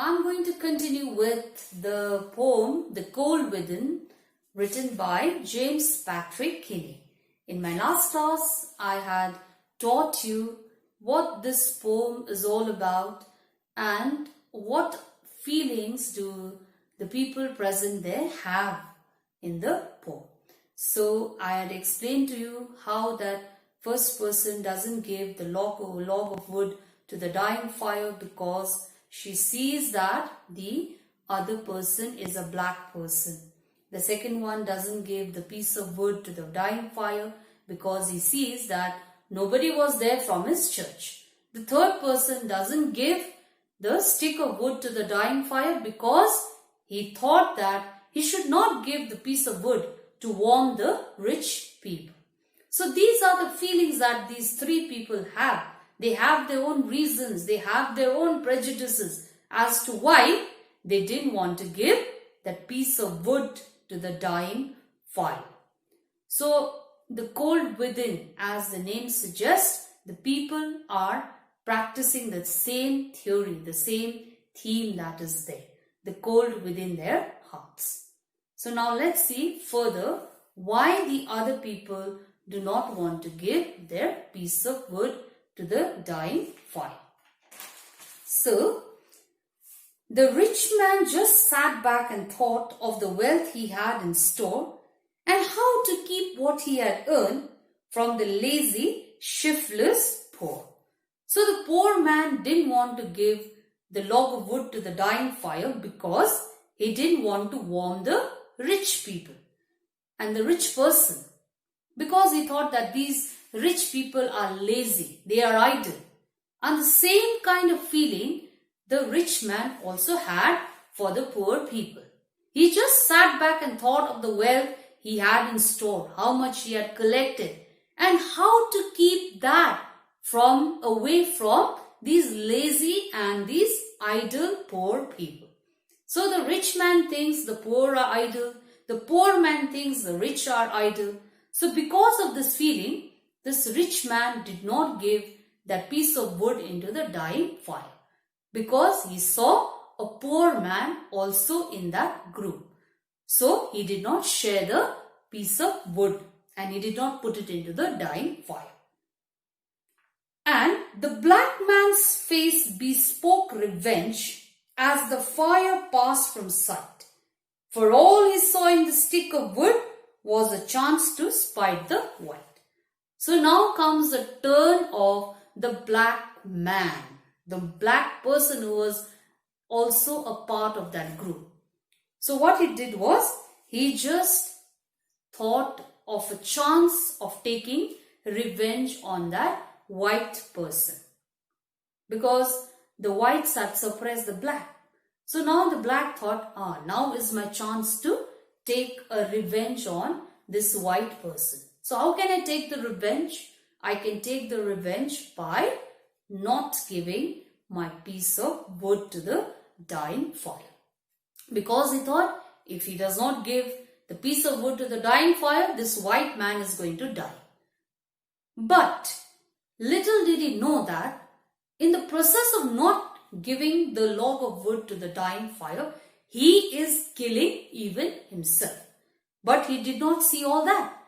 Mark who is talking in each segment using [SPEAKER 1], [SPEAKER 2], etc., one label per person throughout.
[SPEAKER 1] I'm going to continue with the poem The Cold Within, written by James Patrick Kinney. In my last class, I had taught you what this poem is all about and what feelings do the people present there have in the poem. So I had explained to you how that first person doesn't give the log of wood to the dying fire because she sees that the other person is a black person. The second one doesn't give the piece of wood to the dying fire because he sees that nobody was there from his church. The third person doesn't give the stick of wood to the dying fire because he thought that he should not give the piece of wood to warm the rich people. So these are the feelings that these three people have. They have their own reasons, they have their own prejudices as to why they didn't want to give that piece of wood to the dying fire. So the cold within, as the name suggests, the people are practicing the same theory, the same theme that is there, the cold within their hearts. So now let's see further why the other people do not want to give their piece of wood to the dying fire. So, the rich man just sat back and thought of the wealth he had in store and how to keep what he had earned from the lazy, shiftless poor. So, the poor man didn't want to give the log of wood to the dying fire because he didn't want to warm the rich people and the rich person, because he thought that these rich people are lazy, they are idle. And the same kind of feeling the rich man also had for the poor people. He just sat back and thought of the wealth he had in store, how much he had collected, and how to keep that away from these lazy and these idle poor people. So the rich man thinks the poor are idle, the poor man thinks the rich are idle. So because of this feeling, this rich man did not give that piece of wood into the dying fire because he saw a poor man also in that group. So he did not share the piece of wood and he did not put it into the dying fire. And the black man's face bespoke revenge as the fire passed from sight. For all he saw in the stick of wood was a chance to spite the white. So now comes the turn of the black man, the black person who was also a part of that group. So what he did was, he just thought of a chance of taking revenge on that white person, because the whites had suppressed the black. So now the black thought, now is my chance to take a revenge on this white person. So how can I take the revenge? I can take the revenge by not giving my piece of wood to the dying fire. Because he thought, if he does not give the piece of wood to the dying fire, this white man is going to die. But little did he know that in the process of not giving the log of wood to the dying fire, he is killing even himself. But he did not see all that.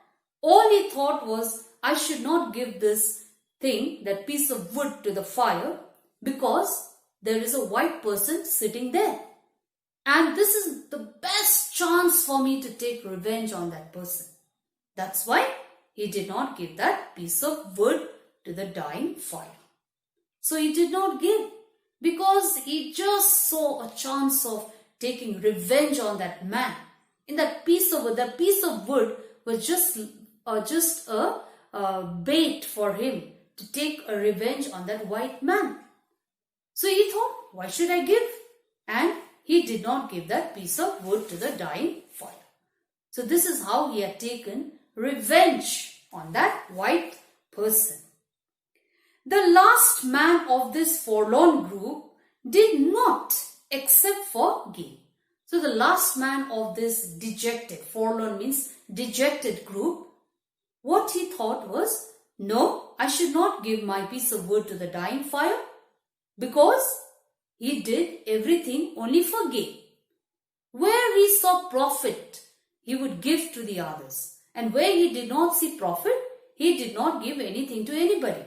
[SPEAKER 1] All he thought was, I should not give this thing, that piece of wood, to the fire because there is a white person sitting there. And this is the best chance for me to take revenge on that person. That's why he did not give that piece of wood to the dying fire. So he did not give because he just saw a chance of taking revenge on that man. In that piece of wood was just a bait for him to take a revenge on that white man. So he thought, why should I give? And he did not give that piece of wood to the dying fire. So this is how he had taken revenge on that white person. The last man of this forlorn group did not accept for gain. So the last man of this dejected, forlorn means dejected group, what he thought was, no, I should not give my piece of wood to the dying fire because he did everything only for gain. Where he saw profit, he would give to the others. And where he did not see profit, he did not give anything to anybody.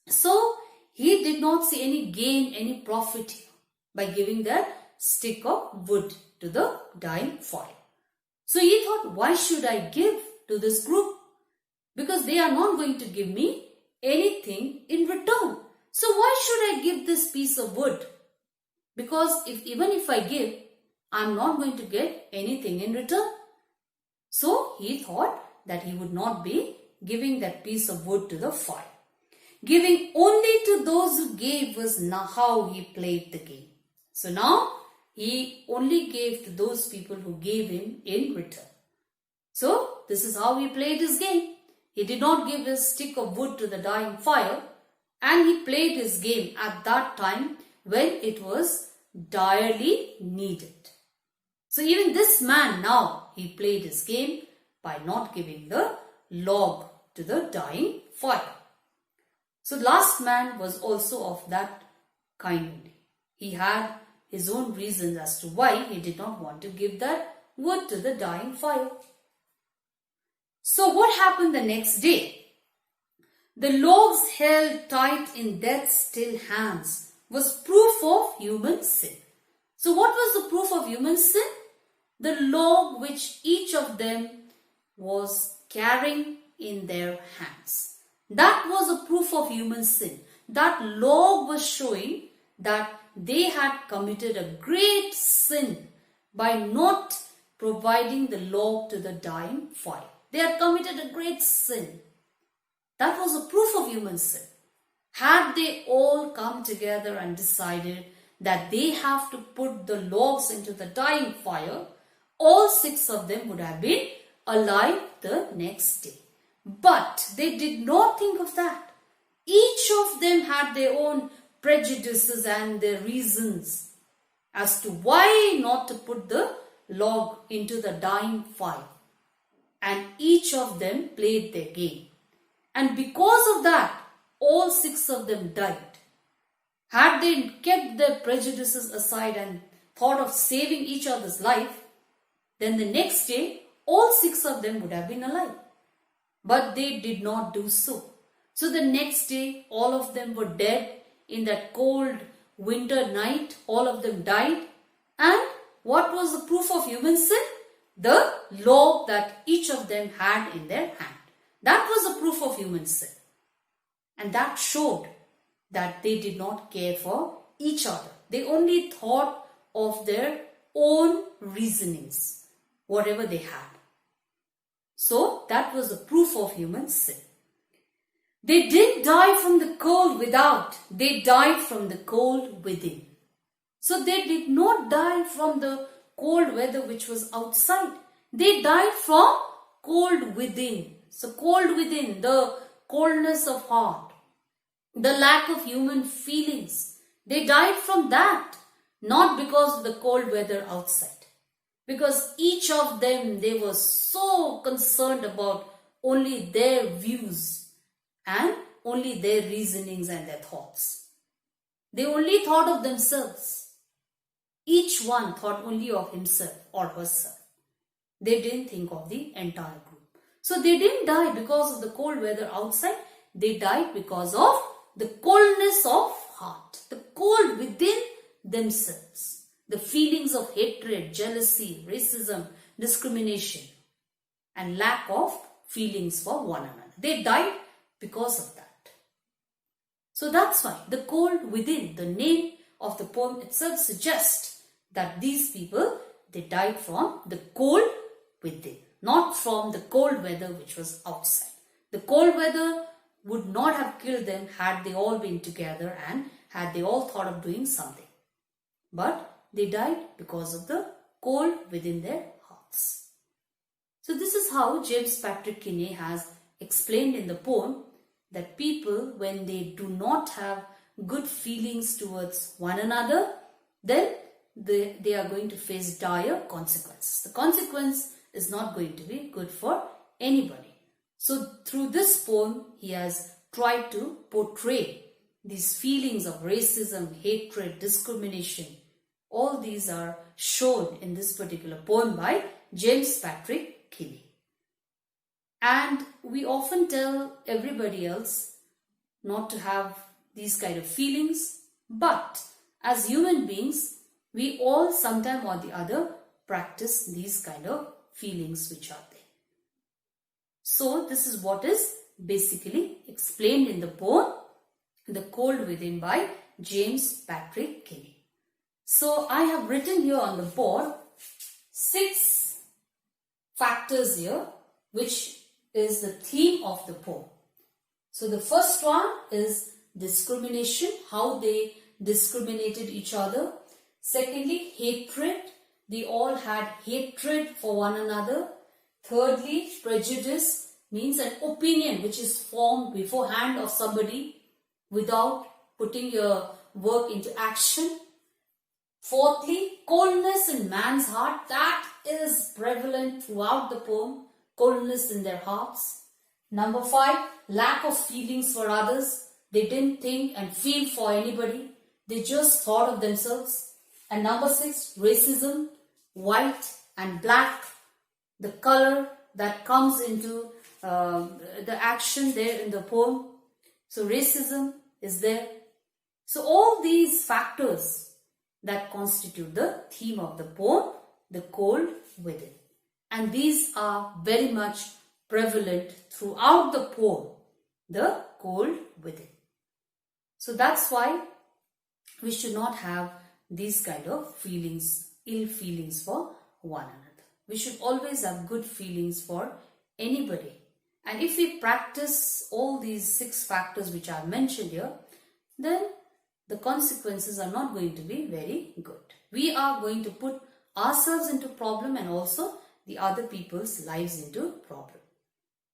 [SPEAKER 1] So, he did not see any gain, any profit here by giving that stick of wood to the dying fire. So, he thought, why should I give to this group? Because they are not going to give me anything in return. So, why should I give this piece of wood? Because even if I give, I am not going to get anything in return. So, he thought that he would not be giving that piece of wood to the fire. Giving only to those who gave was not how he played the game. So now he only gave to those people who gave him in return. So this is how he played his game. He did not give his stick of wood to the dying fire, and he played his game at that time when it was direly needed. So even this man now, he played his game by not giving the log to the dying fire. So the last man was also of that kind only. He had his own reasons as to why he did not want to give that wood to the dying fire. So what happened the next day? The logs held tight in death's still hands was proof of human sin. So what was the proof of human sin? The log which each of them was carrying in their hands. That was a proof of human sin. That log was showing that they had committed a great sin by not providing the log to the dying fire. They had committed a great sin. That was a proof of human sin. Had they all come together and decided that they have to put the logs into the dying fire, all 6 of them would have been alive the next day. But they did not think of that. Each of them had their own prejudices and their reasons as to why not to put the log into the dying fire. And each of them played their game. And because of that, all 6 of them died. Had they kept their prejudices aside and thought of saving each other's life, then the next day, all 6 of them would have been alive. But they did not do so. So the next day, all of them were dead in that cold winter night. All of them died. And what was the proof of human sin? The log that each of them had in their hand. That was the proof of human sin. And that showed that they did not care for each other. They only thought of their own reasonings, whatever they had. So that was the proof of human sin. They didn't die from the cold without. They died from the cold within. So they did not die from the cold weather which was outside. They died from cold within. So cold within, the coldness of heart, the lack of human feelings. They died from that, not because of the cold weather outside. Because each of them, they were so concerned about only their views and only their reasonings and their thoughts. They only thought of themselves. Each one thought only of himself or herself. They didn't think of the entire group. So they didn't die because of the cold weather outside. They died because of the coldness of heart, the cold within themselves. The feelings of hatred, jealousy, racism, discrimination, and lack of feelings for one another. They died because of that. So that's why the cold within, the name of the poem itself suggests that these people, they died from the cold within, not from the cold weather which was outside. The cold weather would not have killed them had they all been together and had they all thought of doing something. But they died because of the cold within their hearts. So this is how James Patrick Kinney has explained in the poem that people, when they do not have good feelings towards one another, then they are going to face dire consequences. The consequence is not going to be good for anybody. So through this poem, he has tried to portray these feelings of racism, hatred, discrimination, all these are shown in this particular poem by James Patrick Kelly. And we often tell everybody else not to have these kind of feelings, but as human beings, we all sometime or the other practice these kind of feelings which are there. So this is what is basically explained in the poem The Cold Within by James Patrick Kelly. So I have written here on the board 6 factors here which is the theme of the poem. So the first one is discrimination, how they discriminated each other. Secondly, hatred. They all had hatred for one another. Thirdly, prejudice means an opinion which is formed beforehand of somebody without putting your work into action. Fourthly, coldness in man's heart. That is prevalent throughout the poem. Coldness in their hearts. Number 5, lack of feelings for others. They didn't think and feel for anybody. They just thought of themselves. And number 6, racism, white and black, the color that comes into the action there in the poem. So racism is there. So all these factors that constitute the theme of the poem, The Cold Within. And these are very much prevalent throughout the poem, The Cold Within. So that's why we should not have these kind of feelings, ill feelings for one another. We should always have good feelings for anybody. And if we practice all these 6 factors which I have mentioned here, then the consequences are not going to be very good. We are going to put ourselves into problem and also the other people's lives into problem.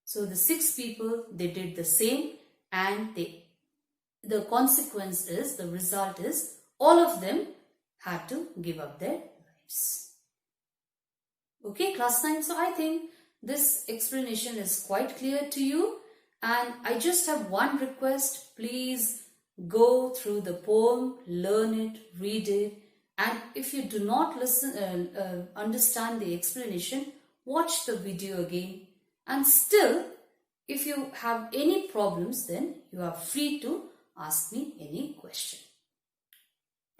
[SPEAKER 1] So the 6 people, they did the same, and the consequence is, the result is, all of them had to give up their lives. Okay, class 9. So I think this explanation is quite clear to you, and I just have one request. Please go through the poem, learn it, read it, and if you do not understand the explanation, watch the video again. And still, if you have any problems, then you are free to ask me any question.